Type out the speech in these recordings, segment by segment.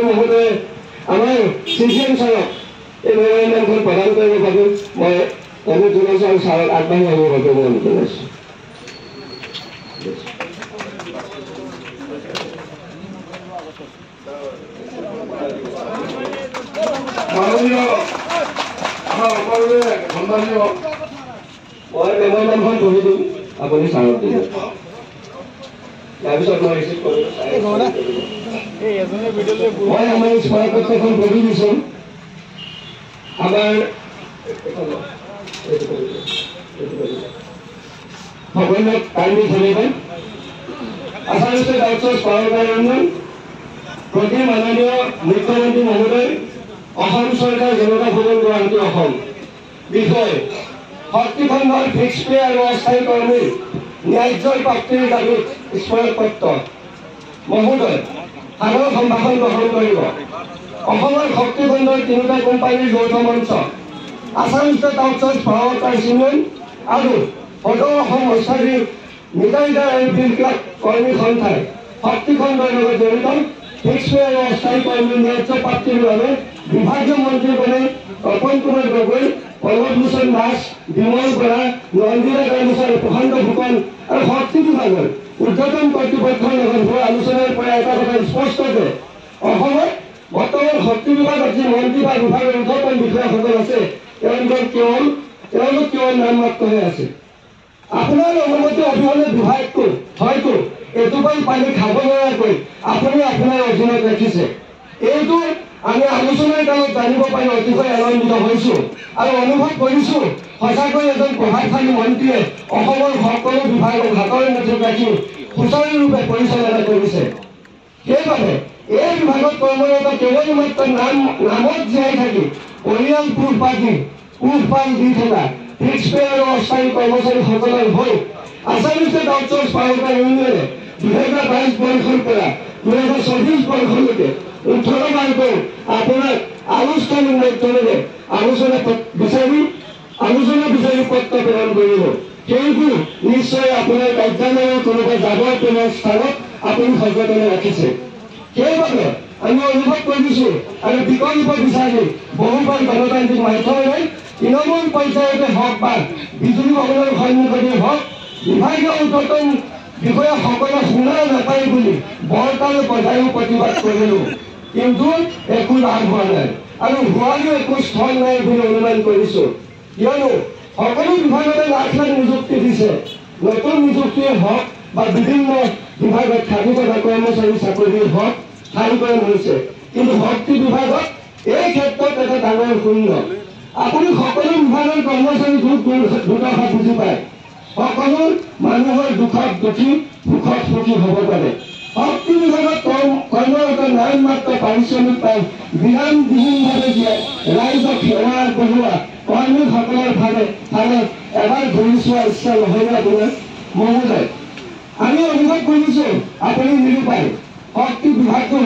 মহোদয়ে আমাৰ চিচিএম ছাৰক এই মেমৰেণ্ডামখন প্ৰদান কৰিবৰ বাবে মই অনুৰোধ জনাইছোঁ আৰু ছাৰক আগবাঢ়ি আহিবৰ বাবে মই অনুৰোধ জনাইছোঁ। মই মেমৰেণ্ডামখন পঢ়ি দিম, আপুনি ছাৰক দিব। তাৰপিছত মই ৰিচিভ কৰিম। মই আমাৰ স্মাৰকপত্ৰখন পঢ়ি দিছোঁ। আমাৰ সকলোক কাৰ্মী ধন্যবাদ। আচাৰ্য ডাক্তৰ স্মাৰকাৰ উন্নয়ন প্ৰতি মাননীয় মুখ্যমন্ত্ৰী মহোদয়, অসম চৰকাৰ জনতা ভৱন গুৱাহাটী অসম। বিষয় শক্তিখণ্ডৰ ফিক্স পে আৰু অস্থায়ী কৰ্মীৰ ন্যায্য প্ৰাপ্তিৰ দাবীত স্মাৰকপত্ৰ। মহোদয়, সাধাৰণ সম্ভাষণ গ্ৰহণ কৰিব। অসমৰ শক্তিখণ্ডৰ তিনিটা কোম্পানীৰ যৌথ মঞ্চ Assam state outsource power price union আৰু সদৌ অসম ঐশ্বৰিক মিটাৰ এণ্ড বিল ক্লাব কৰ্মী সন্থাই শক্তিখণ্ডৰ লগত জড়িত ফিক্স পে আৰু অস্থায়ী কৰ্মীৰ ন্যায্য প্ৰাপ্তিৰ বাবে বিভাগীয় মন্ত্ৰীগণে তপন কুমাৰ গগৈ, প্ৰমোদ ভূষণ দাস, বিমল বৰা, নন্দিতা কৰ্মচাৰী, প্ৰশান্ত ফুকন আৰু শক্তি বিভাগৰ উৰ্ধতন কৰ্তৃপক্ষৰ লগত হোৱা আলোচনাৰ পৰা এটা কথা স্পষ্ট যে অসমত বৰ্তমান শক্তি বিভাগত যি মন্ত্ৰী বা বিভাগৰ উৰ্ধতন বিষয়াসকল আছে তেওঁলোক কেৱল নাম মাত্ৰ হৈ আছে। আপোনাৰ অনুমতি অবিহনে বিভাগটো হয়তো এটোপাল পানী খাব নোৱাৰাকৈ আপুনি আপোনাৰ অধীনত ৰাখিছে। এইটো আমি আলোচনাৰ কালত জানিব পাৰি অতিশয় আনন্দিত হৈছোঁ আৰু অনুভৱ কৰিছোঁ সঁচাকৈ এজন প্ৰভাৱশালী মন্ত্ৰীয়ে অসমৰ সকলো বিভাগক হাতৰ মুঠিত ৰাখি সুচাৰুৰূপে পৰিচালনা কৰিছে। সেইবাবে এই বিভাগত কৰ্মৰত কেৱল মাত্ৰ নামত জীয়াই থাকি পৰিয়াল পোহপাল দি থকা ফিক্স পে আৰু অস্থায়ী কৰ্মচাৰীসকলৰ হৈ আসাম ষ্টেট আউটচৰ্চ পাৱাৰ ইউনিয়নে 2022 বৰ্ষৰ পৰা 2024 বৰ্ষলৈকে 18 বাৰকৈ আপোনাক আনুষ্ঠানিক মাধ্যমেৰে আলোচনা বিচাৰি পত্ৰ প্ৰেৰণ কৰিব। সেইবোৰ নিশ্চয় আপোনাৰ কাৰ্যালয়ৰ কোনোবা যাবৰ পেলোৱা স্থানত আপুনি সযতনে ৰাখিছে। সেইবাবে আমি অনুভৱ কৰিছোঁ আৰু বিকল্প বিচাৰি বহুবাৰ গণতান্ত্ৰিক মাধ্যমেৰে তৃণমূল পৰ্যায়তে হওক বা বিজুলী ভৱনৰ সন্মুখতে হওক বিভাগীয় উৰ্ধতন বিষয়াসকলে শুনা নাপায় বুলি বৰতাৰে বজায়ো প্ৰতিবাদ কৰিলোঁ, কিন্তু একো লাভ হোৱা নাই আৰু হোৱাৰো একো স্থল নাই বুলি অনুমান কৰিছোঁ। কিয়নো সকলো বিভাগতে লাখ লাখ নিযুক্তি দিছে, নতুন নিযুক্তিয়ে হওক বা বিভিন্ন বিভাগত খালী থকা কৰ্মচাৰী চাকৰিয়ে হওক স্থায়ীকৰণ হৈছে, কিন্তু শক্তি বিভাগত এই ক্ষেত্ৰত এটা ডাঙৰ শূন্য। আপুনি সকলো বিভাগৰ কৰ্মচাৰী দুৰ্দশা বুজি পায়। সকলো মানুহৰ দুখত দুখী, সুখত সুখী হ'ব পাৰে। শক্তি বিভাগত কৰ্মৰত নাম মাত্ৰ পাৰিশ্ৰমিক পাই বিৰামবিহীনভাৱে জীয়াই ৰাইজক সেৱা আগবঢ়োৱা কৰ্মীসকলৰ ফালে এবাৰ ঘূৰি চোৱাৰ ইচ্ছা নহয় আপোনাৰ মহোদয়। আমি অনুভৱ কৰিছোঁ আপুনি নিৰূপায়। শক্তি বিভাগটো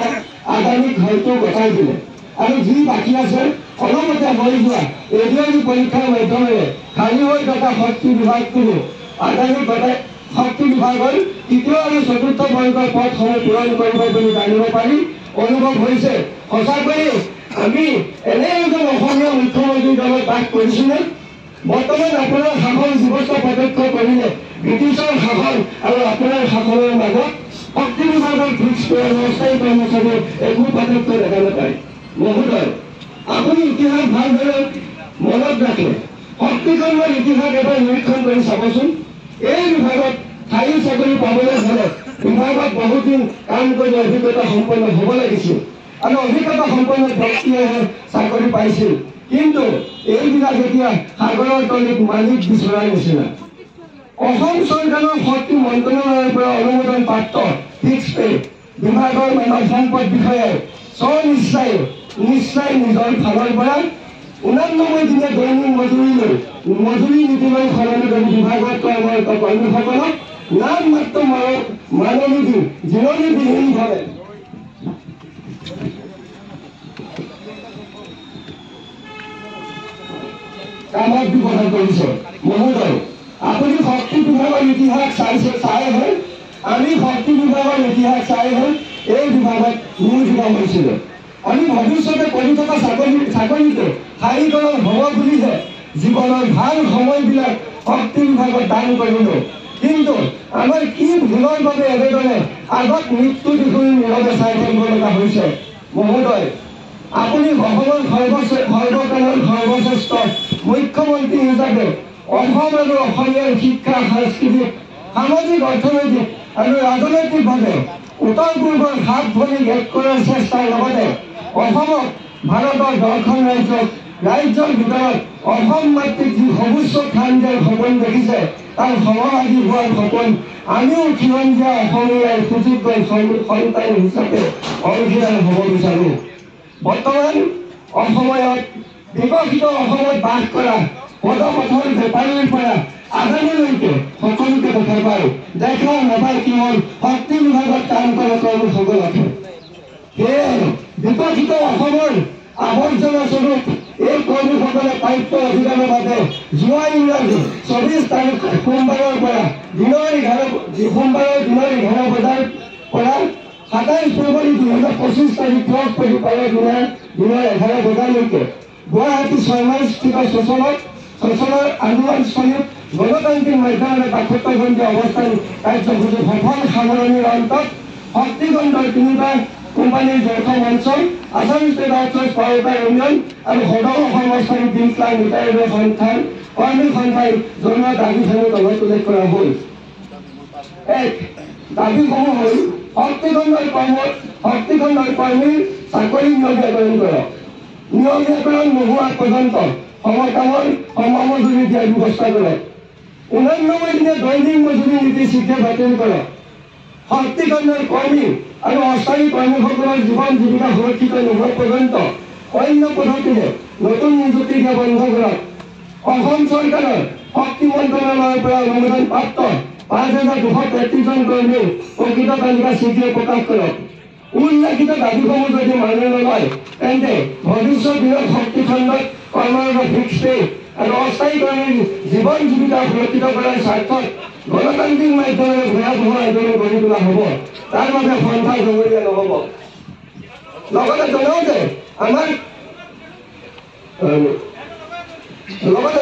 আগামীক হয়তো গতাই দিলে আৰু যি বাকী আছে অলপতে হৈ যোৱা এডিআৰই পৰীক্ষাৰ মাধ্যমেৰে খালী হৈ থকা শক্তি বিভাগটো আগামী গতাই শক্তি বিভাগৰ তৃতীয় আৰু চতুৰ্থ বৰ্গৰ পদসমূহ পূৰণ কৰিব বুলি জানিব পাৰি অনুভৱ হৈছে। সঁচাকৈয়ে আমি এনে এজন অসমীয়া মুখ্যমন্ত্ৰীৰ দলত বাস কৰিছোনে? বৰ্তমান আপোনাৰ শাসন ব্যৱস্থা প্ৰত্যক্ষ কৰিলে ব্ৰিটিছৰ শাসন আৰু আপোনাৰ শাসনৰ মাজত শক্তি বিভাগৰ ফিক্স পে আৰু অস্থায়ী কৰ্মচাৰীৰ একো পাৰ্থক্য দেখা নাপায়। মহোদয়, আপুনি ইতিহাস ভালদৰে মনত ৰাখে। শক্তিখণ্ডৰ ইতিহাস এবাৰ নিৰীক্ষণ কৰি চাবচোন। এই বিভাগত স্থায়ী চাকৰি পাবলৈ হ'লে বিভাগত বহুত দিন কাম কৰি অভিজ্ঞতা সম্পন্ন হ'ব লাগিছিল আৰু অভিজ্ঞতা সম্পন্ন ব্যক্তিয়েহে চাকৰি পাইছিল, কিন্তু এইবিলাক এতিয়া সাগৰৰ তলিত মালিক বিচৰাৰ নিচিনা। অসম চৰকাৰৰ শক্তি মন্ত্ৰালয়ৰ পৰা অনুমোদন প্ৰাপ্ত ফিক্স পে বিভাগৰ মানৱ সম্পদ বিষয়াই নিশ্চয় নিজৰ ফালৰ পৰা 89 দিনীয়া দৈনিক মজুৰি নীতিলৈ সলনি কৰি বিভাগত কৰ্মৰত কৰ্মীসকলক নাম মাত্ৰ মাননি দি জিৰণিবিহীনভাৱে কামত ব্যৱহাৰ কৰিছে। মহোদয়, আপুনি শক্তি বিভাগৰ ইতিহাস চাই আমি শক্তি বিভাগৰ ইতিহাস চাই এই বিভাগত নিয়োজিত হৈছিলোঁ। আমি ভৱিষ্যতে কৰি থকা চাকৰিটো স্থায়ীকৰণ হ'ব বুলিহে জীৱনৰ ভাল সময়বিলাক শক্তি বিভাগত দান কৰিলোঁ। কিন্তু আমাৰ কি ভুলৰ বাবে এনেদৰে আগত মৃত্যু দেখুৱাই নীৰৱে চাই থাকিব লগা হৈছে? মহোদয়, আপুনি অসমৰ সৰ্বকালৰ সৰ্বশ্ৰেষ্ঠ মুখ্যমন্ত্ৰী হিচাপে অসম আৰু অসমীয়াৰ শিক্ষা, সাংস্কৃতিক, সামাজিক, অৰ্থনৈতিক আৰু ৰাজনৈতিকভাৱে উত্তৰ পূৰ্বৰ সাত ভৰিক এক কৰাৰ চেষ্টাৰ লগতে অসমক ভাৰতৰ 10খন ৰাজ্যৰ ভিতৰত অসম মাতৃক যি সৰ্বোচ্চ স্থান দিয়াৰ সপোন দেখিছে, তাৰ সমাধি হোৱাৰ সপোন আমিও খিলঞ্জীয়া অসমীয়াৰ সুযোগ্য সন্তান হিচাপে অংশীদাৰ হ'ব বিচাৰোঁ। বৰ্তমান অসময়ত বিকশিত অসমত বাস কৰা পদপথৰ বেপাৰীৰ পৰা আদানীলৈকে সকলোকে দেখা পায়। দেখা নাপায় কেৱল শক্তি বিভাগত কাম কৰা কৰ্মীসকল আছে। সেয়ে বিকশিত অসমৰ আৱৰ্জনা স্বৰূপ এই কৰ্মীসকলে প্ৰাপ্য অধিকাৰৰ বাবে যোৱা ইংৰাজী 24 তাৰিখ সোমবাৰৰ পৰা দিনৰ 11 বজাৰ পৰা 27 ফেব্ৰুৱাৰী 2025 তাৰিখ বৃহস্পতিবাৰৰ দিনৰ 11 বজালৈকে গুৱাহাটী 6 মাইল স্থিত শোচনৰ আন্দোলনস্থলীত গণতান্ত্ৰিক মাধ্যমেৰে 72 অৱস্থান কাৰ্যসূচী সফল সামৰণিৰ অন্তত শক্তিখণ্ডৰ 3টা কোম্পানীৰ যৌথ মঞ্চ, আসাম ষ্টেট আউটচোৰ্চ পাৱাৰ ইউনিয়ন আৰু সদৌ অসম অস্থায়ী বিপ্লৱ মিটাৰৰ সন্থাৰ কৰ্মী সন্থাই জনোৱা দাবীসমূহ তলত উল্লেখ কৰা হ'ল। 1. দাবীসমূহ হ'ল শক্তিখণ্ডৰ কৰ্মীৰ চাকৰি নিয়োগীকৰণ কৰক। নিয়োগীকৰণ নোহোৱা পৰ্যন্ত সমকামৰ সমমজুৰি দিয়াৰ ব্যৱস্থা কৰক। 89 দিনীয়া দৈনিক মজুৰি নীতি শীঘ্ৰে বাতিল কৰক। শক্তিখণ্ডৰ কৰ্মী আৰু অস্থায়ী কৰ্মীসকলৰ জীৱন জীৱিকা সুৰক্ষিত নোহোৱা পৰ্যন্ত অন্য পদ্ধতিৰে নতুন নিযুক্তি দিয়া বন্ধ কৰক। অসম চৰকাৰৰ শক্তি মন্ত্ৰালয়ৰ পৰা অনুমোদন প্ৰাপ্ত 5233 জন কৰ্মীৰ প্ৰকৃত তালিকা শীঘ্ৰে প্ৰকাশ কৰক। উল্লেখিত দাবীসমূহ যদি মানি নলয় তেন্তে ভৱিষ্যত দিনত শক্তিখণ্ডত কৰ্মৰত ফিক্স পে আৰু অস্থায়ী কৰ্মীৰ জীৱন জীৱিকা সুৰক্ষিত কৰাৰ স্বাৰ্থত গণতান্ত্ৰিক মাধ্যমেৰে ভয়াৱহ আন্দোলন গঢ়ি তোলা হ'ব। তাৰ বাবে সন্থা জগৰীয়া নহ'ব। লগতে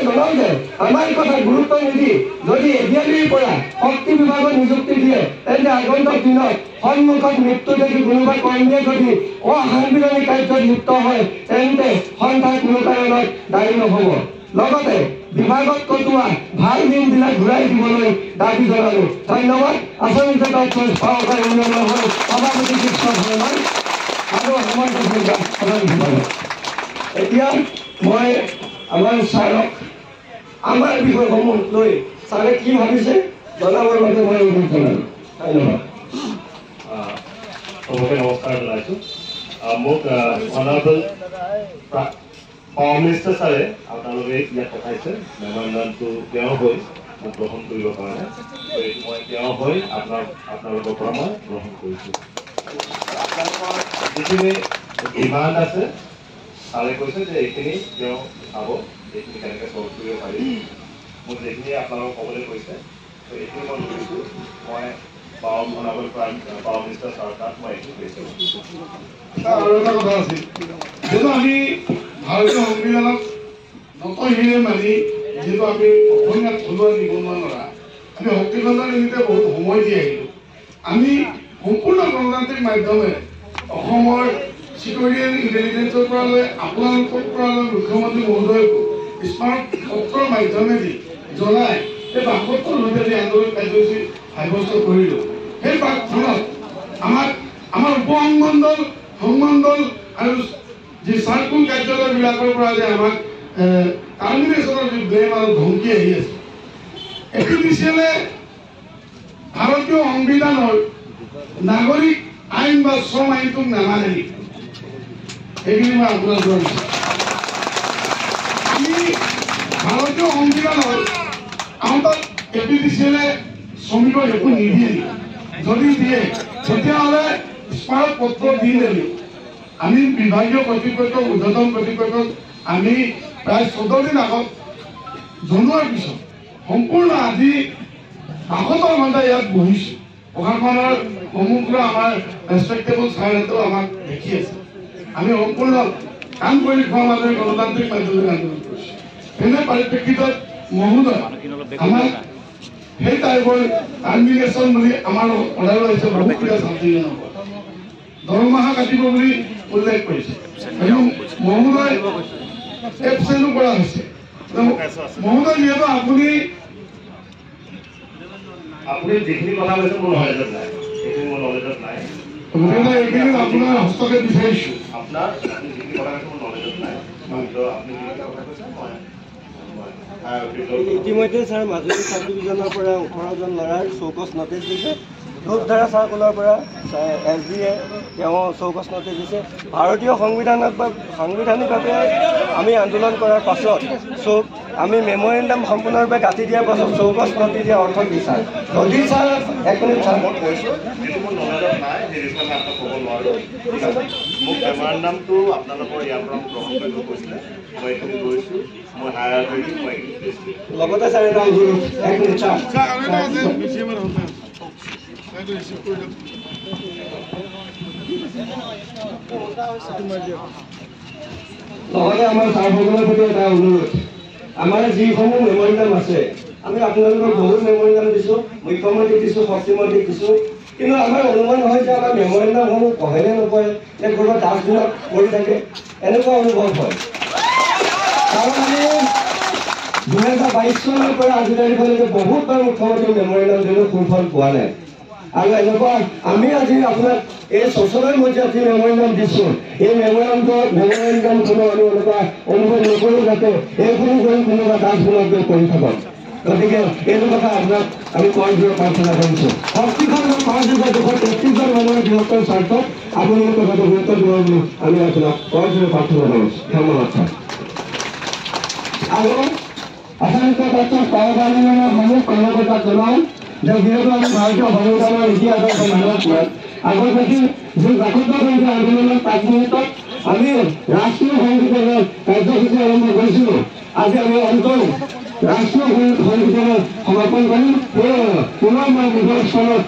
জনাওঁ যে আমাৰ কথা গুৰুত্ব নিদি যদি এতিয়ালৈৰ পৰা শক্তি বিভাগত নিযুক্তি দিয়ে তেন্তে আগন্তুক দিনত সন্মুখত মৃত্যু দেখি কোনোবা কৰ্মীয়ে যদি অসাংবিধানিক কাৰ্যত লিপ্ত হয় তেন্তে সন্থা কোনো কাৰণত দায়ী নহ'ব। লগতে বিভাগত কটোৱা ভাল দিনবিলাক ঘূৰাই দিবলৈ দাবী জনালোঁ। ধন্যবাদ। আসাম ষ্টেট আউটচোৰ্চ পাৱাৰ ইউনিয়নৰ হৈ সভাপতি শিক্ষক শৰ্মা আৰু হেমন্ত প্ৰধান বিভাগত। এতিয়া মই আমাৰ ছাৰক আমাৰ বিষয়সমূহ লৈ ছাৰে কি ভাবিছে জনাবৰ বাবে মই অনুৰোধ জনালোঁ। ধন্যবাদ। সবকে নমস্কাৰ জনাইছোঁ। মোক অনাৰেবল হোম মিনিষ্টাৰ ছাৰে আপোনালোকে ইয়াত পঠাইছে মেমৰেণ্ডামটো তেওঁ হৈ মোক গ্ৰহণ কৰিবৰ কাৰণে। এইটো মই তেওঁ হৈ আপোনালোকৰ পৰা মই গ্ৰহণ কৰিছোঁ। আপোনালোকৰ যিখিনি ডিমাণ্ড আছে ছাৰে কৈছে যে এইখিনি তেওঁ চাব, এইখিনি কেনেকৈ চল্ভ কৰিব পাৰি। মোক যিখিনি আপোনালোকক ক'বলৈ কৈছে ত' এইখিনি মই বুজিছোঁ। মই পাৱাৰ মিনিষ্টাৰ ছাৰ তাত মই এইখিনি কৈছোঁ। আৰু এটা কথা আছিল, যিহেতু আমি ভাৰতীয় সংবিধানক নতশিৰে মানি যিহেতু আমি অসমীয়াত থলুৱা নিবনুৱা ল'ৰা, আমি শক্তিখণ্ডৰ নিমিত্তে বহুত সময় দি আহিলোঁ। আমি সম্পূৰ্ণ গণতান্ত্ৰিক মাধ্যমেৰে অসমৰ চিকিউৰিটি ইণ্টেলিজেন্সৰ পৰা লৈ আপোনালোকৰ পৰা লৈ মুখ্যমন্ত্ৰী মহোদয়কো স্মাৰক পত্ৰৰ মাধ্যমেদি জনাই এই 72 অনুযায়ী আন্দোলন কাৰ্যসূচী সাব্যস্ত কৰিলোঁ। সেই বাকখনত আমাৰ সংমণ্ডল আৰু যি চাৰ্কুল কাৰ্যালয়বিলাকৰ পৰা যে আমাক টাৰ্মিনেশ্যনৰ যি ব্লেম আৰু ধমকি আহি আছে, এপিডিচিএলে ভাৰতীয় সংবিধানৰ নাগৰিক আইন বা শ্ৰম আইনটোক নামানে নেকি? সেইখিনি মই আপোনাৰ পৰা আমি ভাৰতীয় সংবিধানৰ আওতাত এপিডিচিএলে শ্ৰমিকৰ একো নিদিয়ে। যদি দিয়ে তেতিয়াহ'লে স্মাৰক পত্ৰ দি দিলোঁ। আমি বিভাগীয় কৰ্তৃপক্ষক ঊৰ্ধ্বতন কৰ্তৃপক্ষক আমি প্ৰায় 14 দিন আগত জনোৱাৰ পিছত সম্পূৰ্ণ আজি 72 ঘণ্টা ইয়াত বহিছোঁ। প্ৰশাসনৰ সন্মুখত আমাৰ ৰেচপেক্টেবল ছাৰহঁতেও আমাক দেখি আছে। আমি সম্পূৰ্ণ কাম কৰি দেখুওৱাৰ মাজেৰে গণতান্ত্ৰিক মাধ্যমেৰে আন্দোলন কৰিছোঁ। এনে পৰিপ্ৰেক্ষিতত মহোদয় আমাক সেই টাইপৰ টাৰ্মিনেশ্যন বুলি আমাৰ অৰ্ডাৰ আহিছে বহুকেইটা ছাত্ৰী দৰমহা কাটিব বুলি উল্লেখ কৰিছে আৰু মহোদয় এপচেনো কৰা হৈছে। মহোদয় যিহেতু আপুনি যিখিনি কথা কৈছে মোৰ নলেজত নাই, সেইখিনি মোৰ নলেজত নাই। এইখিনি আপোনাৰ হস্তক্ষেপ বিচাৰিছোঁ। আপোনাৰ যিখিনি কথা কৈছে মোৰ নলেজত নাই, আপুনি যিখিনি কথা কৈছে ইতিমধ্যে ছাৰ মাজুলী চাব ডিভিজনৰ পৰা 18জন ল'ৰাৰ চৌকছ নটিচ দিছে। ধূপধাৰা চাৰ্কলৰ পৰা এছ ডিয়ে তেওঁ চৌকছ নটিচ দিছে। ভাৰতীয় সাংবিধানিকভাৱে আমি আন্দোলন কৰাৰ পাছত আমি মেমৰেণ্ডাম সম্পূৰ্ণৰূপে কাটি দিয়াৰ পাছত চৌকছ নটিচ দিয়া অৰ্থ কি ছাৰ? যদি ছাৰ এক মিনিট ছাৰ মই কৈছোঁ যিটো মোৰ নলেজত নাই সেই বিষয়ে আপোনাক ক'ব নোৱাৰোঁ। মোক মেমৰেণ্ডামটো আপোনালোকৰ ইয়াৰ পৰা গ্ৰহণ কৰিব কৈছিলে, মই এইখিনি গৈছোঁ, মই হায়াৰ কৰিছোঁ, মই এইখিনি দিছোঁ। লগতে ছাৰ এটা অনুৰোধ, এক মিনিট ছাৰ লগতে আমাৰ ছাৰসকলৰ প্ৰতি এটা অনুৰোধ, আমাৰ যিসমূহ মেমৰেণ্ডাম আছে আমি আপোনালোকক বহুত মেমৰেণ্ডাম দিছোঁ, মুখ্যমন্ত্ৰীক দিছোঁ, শক্তিমন্ত্ৰীক দিছোঁ, কিন্তু আমাৰ অনুমান হয় যে আমাৰ মেমৰেণ্ডামসমূহ পঢ়ে নে নপঢ়ে নে ক'ৰবাত ডাষ্টবিনত পৰি থাকে, এনেকুৱা অনুভৱ হয়। কাৰণ আমি 2022 চনৰ পৰা আজিলৈকে বহুতবাৰ মুখ্যমন্ত্ৰীৰ মেমৰেণ্ডাম দিলেও সুফল পোৱা নাই। আৰু এনেকুৱা আমি আজি আপোনাক এই 16 মজিয়াত যি মেমৰেণ্ডাম দিছোঁ, এই মেমৰেণ্ডামখনো আমি এনেকুৱা অনুভৱ নকৰোঁ যাতে এইখিনি কৰি কোনোবা ডাষ্টবিনত গৈ কৰি থাকক। গতিকে এইটো কথা আপোনাক আমি কয় প্ৰাৰ্থনা কৰিছোঁ। শক্তিখন 5,233জন মানুহৰ বৃহত্তৰ স্বাৰ্থত আপুনি এই কথাটো গুৰুত্ব দিব বুলি আমি আপোনাক কয় প্ৰাৰ্থনা কৰিছোঁ। ধন্যবাদ ছাৰ। আৰু আচলতে তথ্য সহকালীনৰ সমূহ কৰ্মকৰ্তাক জনাওঁ যে যিহেতু আমি ভাৰতীয় সংবিধানৰ নীতি আদৰ্শ মানত আগতে যি 72 আন্দোলনৰ 5 মিনিটত আমি ৰাষ্ট্ৰীয় সংগীতৰ কাৰ্যসূচী আৰম্ভ কৰিছিলোঁ। আজি আমি অন্তত ৰাষ্ট্ৰীয় সংগীতৰ সমাপন কৰিম। পুনৰ মই নিজৰ স্থানত